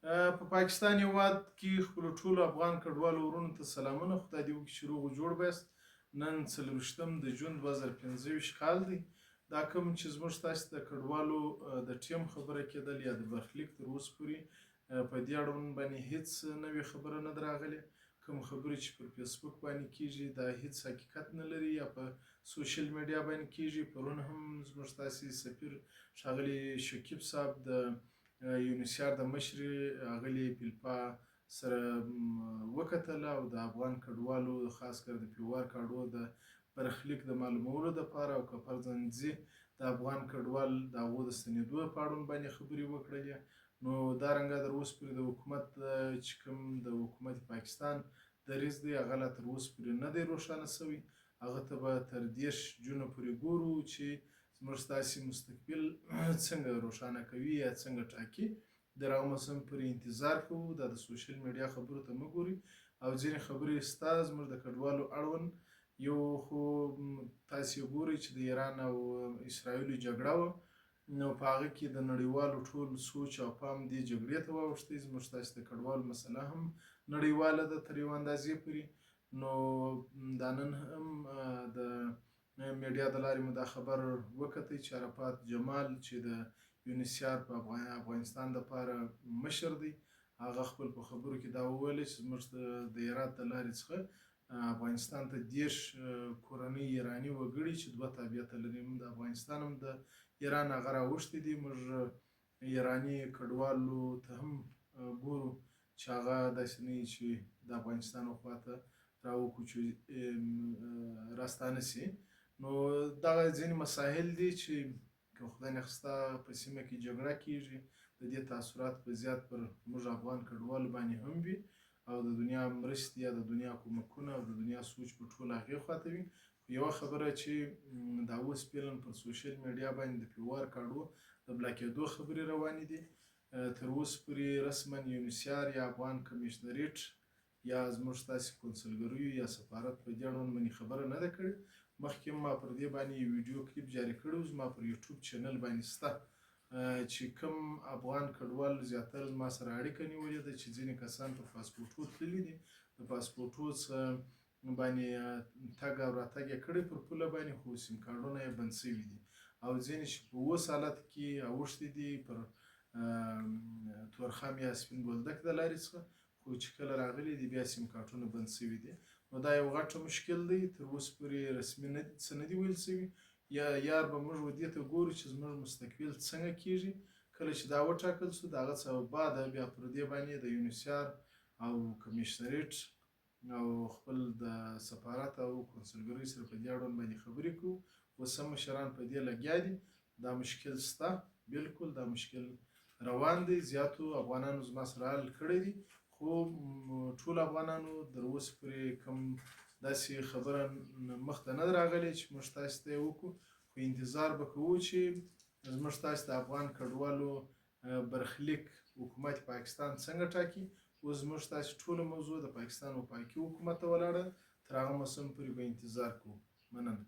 په پاکستان هېواد کې خپلو ټولو افغان کډوالو ورونو ته سلامونه. خدای دې وکړي چې روغ و جوړ بیاست. نن 24 د جون 2025 کال دی. دا کوم چې زموږ تاسو د کډوالو د ټیم خبره کېدل یا د برخلیک تر اوسه پورې په دې اړوند باندې هیڅ نوې خبره نه ده راغلې. کوم خبرې چې پر فیسبوک باندې کېږي دا هیڅ حقیقت نه لري یا په سوشل میډیا باندې کېږي. پرون هم زموږ تاسې سفیر ښاغلي شکیب صاحب د یونیسیار د مشرې هغلې فیلپا سره وکتله او د افغان کډوالو خاص کر د پیوار کاډو د برخلیک د معلومولو دپاره او که فرضاً ځي د افغان کډوال د هغو د ستنېدو په اړوند باندې خبرې وکړلې. نو دارنګه تر اوسه پورې د حکومت چې کوم د حکومت پاکستان دریځ دی هغه لا تر اوسه پورې نه دی روښانه شوی. هغه ته به تر 10 جونه پورې ګورو چې زموږ ستاسې مستقبل څنګه روښانه کوي یا څنګه ټاکي. د هغه موسم پورې انتظار کوو. دا د سوشل میډیا خبرو ته مه ګورئ او ځینې خبرې ستا زموږ د کډوالو اړوند یو خو تاسې ګورئ چې د ایران او اسرائیلو جګړه وه نو په هغه کې د نړیوالو ټول سوچ او پام دې جګړې ته واوښتی. زموږ ستاسې د کډوالو مسله هم نړیواله ده تر یوه اندازې پورې. نو دا نن هم د میډیا د لارې مو دا خبر وکتی چې عرفات جمال چې د یونیسیار په افغانستان دپاره مشر دی هغه خپل په خبرو کې دا وویل چې زموږ د هرات د لارې څخه افغانستان ته 10 کورنۍ ایراني وګړي چې 2 تابعیته لري د افغانستان هم د ایران هغه راوښتي دي. موږ ایراني کډوالو ته هم ګورو چې هغه داسې نه وي چې د افغانستان خواته راستانه سي. نو دغه ځینې مسایل دي چې که خدای نخسته په سیمه کې جګړه کېږي د دې تاثیرات په زیات پر موږ افغان کډوالو باندې هم وي او د دنیا مرستې یا د دنیا کومکونه او د دنیا سوچ په ټول هغې خواته وي. یوه خبره چې دا اوس فعلا پر سوشل میډیا باندې د پیوار کاډو د بلاکېدو خبرې روانې دي. تر اوسه پورې رسما یونیسیار یا افغان کمیشنریټ یا زموږ ستاسې کونسلګریو یا سفارت په دې اړوند باندې خبره نه ده کړې. مخکې ما پر دې باندې یو ویډیو کلیپ جاري کړی و زما پر یوټیوب چینل باندې شته چې کوم افغان کډوال زیاتره زما سره اړیکه نیولې ده چې ځینې کسان په پاسپورټو تللي دي د پاسپورټو څخه باندې تګ او راتګ یې کړی پر پوله باندې خو سیم کارډونه یې بند شوي دي او ځینې چې په اوس حالت کې اوښتي دي پر تورخم یا سپین بولدک د لارې څخه خو چې کله راغلي دي بیا سیم کارټونه بند شوي دي. نو دا یو غټه مشکل دی. تر اوسه پورې رسمي څه نه دي ویل شوي. یار به موږ دې ته ګورو چې زموږ مستقبل څنګه کېږي. کله چې دا وټاکل شو د هغه څه بعده بیا پر دې باندې د یونیسیار او کمیشنریټ او خپل د سفارت او کونسلګرۍ سره په دې اړوند باندې خبرې کوو. اوس هم مشران په دې لګیا دي. دا مشکل شته بلکل دا مشکل روان دی. زیاتو افغانانو زما سره حل کړی دی خو ټول افغانانو تر اوسه پورې کوم داسې خبره مخته نه ده راغلې چې موږ تاسو ته یې وکړو. خو انتظار به کوو چې زموږ تاسو د افغان کډوالو برخلیک حکومت پاکستان څنګه ټاکي. اوس زموږ تاسو ټوله موضوع د پاکستان وفاقي حکومت ته ولاړه. تر هغه موسم پورې به انتظار کوو. مننه.